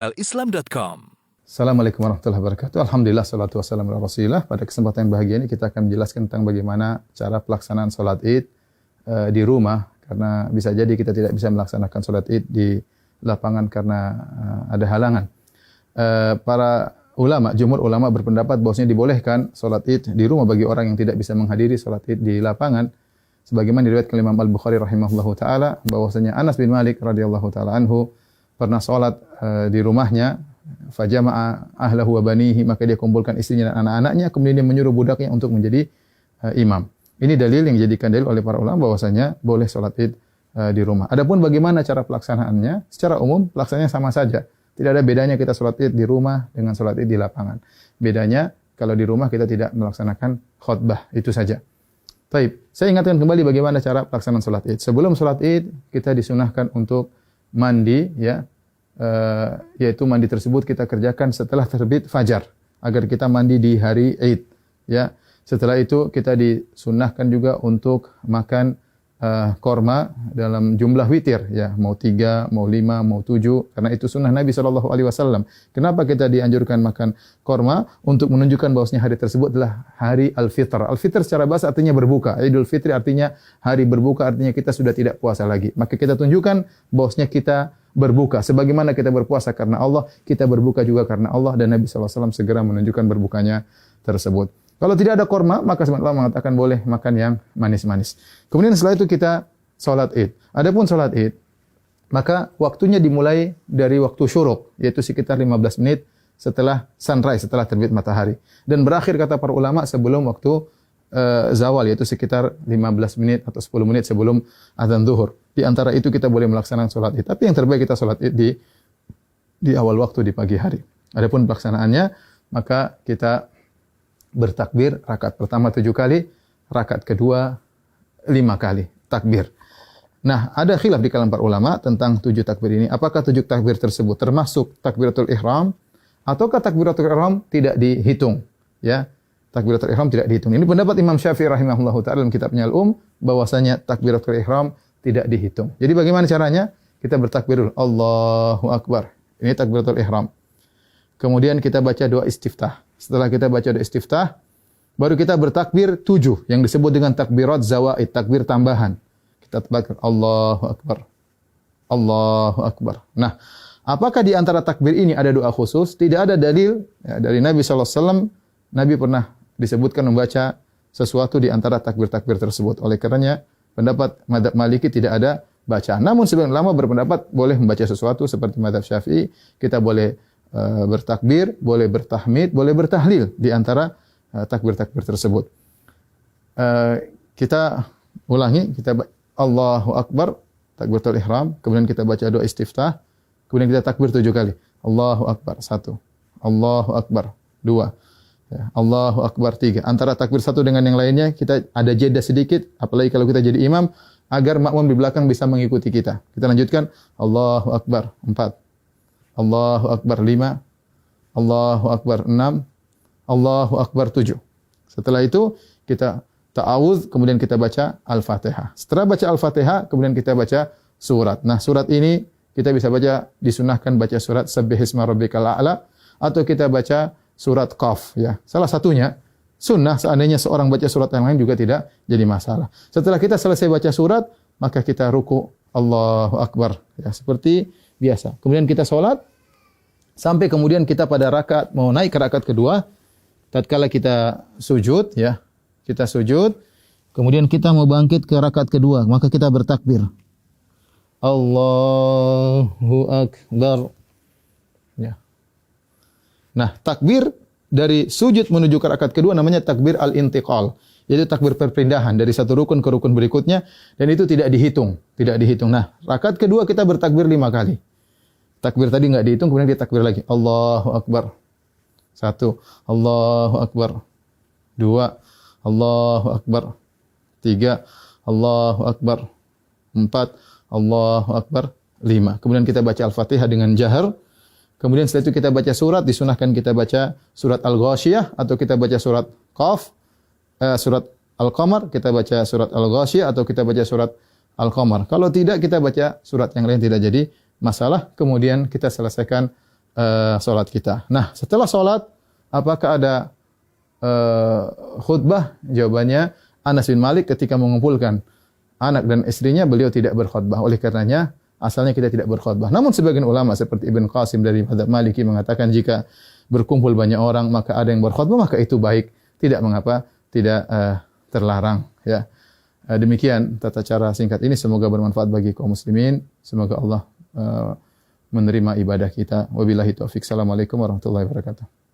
Al-Islam.com. Assalamualaikum warahmatullahi wabarakatuh. Alhamdulillah, salatu wassalamu ala rasulillah. Pada kesempatan yang bahagia ini kita akan menjelaskan tentang bagaimana cara pelaksanaan sholat id di rumah. Karena bisa jadi kita tidak bisa melaksanakan sholat id di lapangan karena ada halangan. Para ulama, jumhur ulama berpendapat bahwasanya dibolehkan sholat id di rumah bagi orang yang tidak bisa menghadiri sholat id di lapangan. Sebagaimana diriwayatkan Imam Al-Bukhari rahimahullahu taala bahwasanya Anas bin Malik radhiyallahu taala anhu pernah sholat di rumahnya, fajama'a ahlahu wa banihi, maka dia kumpulkan istrinya dan anak-anaknya, kemudian dia menyuruh budaknya untuk menjadi imam. Ini dalil yang dijadikan dalil oleh para ulama bahwasanya boleh sholat id di rumah. Adapun bagaimana cara pelaksanaannya, secara umum pelaksanaannya sama saja. Tidak ada bedanya kita sholat id di rumah dengan sholat id di lapangan. Bedanya kalau di rumah kita tidak melaksanakan khutbah, itu saja. Baik, saya ingatkan kembali bagaimana cara pelaksanaan sholat id. Sebelum sholat id kita disunahkan untuk mandi, ya, yaitu mandi tersebut kita kerjakan setelah terbit fajar agar kita mandi di hari Id, ya. Setelah itu kita disunnahkan juga untuk makan korma dalam jumlah witir, ya, mau 3, mau 5, mau 7, karena itu sunnah Nabi SAW. Kenapa kita dianjurkan makan korma? Untuk menunjukkan bahwasanya hari tersebut adalah hari Al-Fitr. Al-Fitr secara bahasa artinya berbuka. Idul Fitri artinya hari berbuka, artinya kita sudah tidak puasa lagi. Maka kita tunjukkan bahwasanya kita berbuka. Sebagaimana kita berpuasa karena Allah, kita berbuka juga karena Allah, dan Nabi SAW segera menunjukkan berbukanya tersebut. Kalau tidak ada korma, maka sebenarnya Allah mengatakan boleh makan yang manis-manis. Kemudian setelah itu kita sholat id. Adapun sholat id, maka waktunya dimulai dari waktu syuruk, yaitu sekitar 15 menit setelah sunrise, setelah terbit matahari. Dan berakhir kata para ulama sebelum waktu zawal, yaitu sekitar 15 menit atau 10 menit sebelum azan zuhur. Di antara itu kita boleh melaksanakan sholat id. Tapi yang terbaik kita sholat id di awal waktu, di pagi hari. Adapun pelaksanaannya, maka kita bertakbir rakaat pertama 7 kali, rakaat kedua 5 kali takbir. Nah, ada khilaf di kalangan para ulama tentang 7 takbir ini. Apakah 7 takbir tersebut termasuk takbiratul ihram ataukah takbiratul ihram tidak dihitung, ya? Takbiratul ihram tidak dihitung. Ini pendapat Imam Syafi'i rahimahullahu taala dalam kitabnya Al-Um, bahwasanya takbiratul ihram tidak dihitung. Jadi bagaimana caranya? Kita bertakbir dulu, Allahu Akbar. Ini takbiratul ihram. Kemudian kita baca doa istiftah. Setelah kita baca doa istiftah, baru kita bertakbir 7 yang disebut dengan takbirat zawaid, takbir tambahan. Kita takbir Allahu Akbar. Allahu Akbar. Nah, apakah di antara takbir ini ada doa khusus? Tidak ada dalil, ya, dari Nabi SAW. Nabi pernah disebutkan membaca sesuatu di antara takbir-takbir tersebut. Oleh karenanya, pendapat mazhab Maliki tidak ada bacaan. Namun sebagian ulama berpendapat boleh membaca sesuatu seperti mazhab Syafi'i. Kita boleh bertakbir, boleh bertahmid, boleh bertahlil di antara takbir-takbir tersebut. Kita ulangi, kita Allahu Akbar, takbiratul ihram, kemudian kita baca doa istiftah, kemudian kita takbir 7 kali. Allahu Akbar 1, Allahu Akbar 2, ya, Allahu Akbar 3. Antara takbir satu dengan yang lainnya kita ada jeda sedikit, apalagi kalau kita jadi imam, agar makmum di belakang bisa mengikuti kita. Kita lanjutkan Allahu Akbar 4, Allahu Akbar 5, Allahu Akbar 6, Allahu Akbar 7. Setelah itu kita ta'awudz, kemudian kita baca Al-Fatihah. Setelah baca Al-Fatihah, kemudian kita baca surat. Nah, surat ini kita bisa baca, disunahkan baca surat Sabbihisma Rabbikal A'la, atau kita baca surat Qaf, ya. Salah satunya sunnah, seandainya seorang baca surat yang lain juga tidak jadi masalah. Setelah kita selesai baca surat, maka kita ruku, Allahu Akbar, ya, seperti biasa. Kemudian kita sholat, sampai kemudian kita pada rakaat, mau naik ke rakaat kedua, tatkala kita sujud, ya, kita sujud, kemudian kita mau bangkit ke rakaat kedua, maka kita bertakbir. Allahu Akbar. Ya. Nah, takbir dari sujud menuju ke rakaat kedua namanya takbir al-intiqal, yaitu takbir perpindahan dari satu rukun ke rukun berikutnya, dan itu tidak dihitung, tidak dihitung. Nah, rakaat kedua kita bertakbir 5 kali. Takbir tadi enggak dihitung, kemudian dia takbir lagi. Allahu Akbar 1, Allahu Akbar 2, Allahu Akbar 3, Allahu Akbar 4, Allahu Akbar 5. Kemudian kita baca Al-Fatihah dengan jahar. Kemudian setelah itu kita baca surat, disunahkan kita baca surat Al-Ghasyiyah atau kita baca surat Qaf, surat Al-Qamar, kita baca surat Al-Ghasyiyah atau kita baca surat Al-Qamar. Kalau tidak, kita baca surat yang lain, tidak jadi masalah. Kemudian kita selesaikan salat kita. Nah, setelah salat apakah ada khutbah? Jawabannya Anas bin Malik ketika mengumpulkan anak dan istrinya beliau tidak berkhutbah. Oleh karenanya asalnya kita tidak berkhutbah. Namun sebagian ulama seperti Ibn Qasim dari mazhab Maliki mengatakan jika berkumpul banyak orang maka ada yang berkhutbah maka itu baik, tidak mengapa, tidak terlarang ya. Demikian tata cara singkat ini, semoga bermanfaat bagi kaum muslimin. Semoga Allah menerima ibadah kita. Wabillahi taufik. Assalamualaikum warahmatullahi wabarakatuh.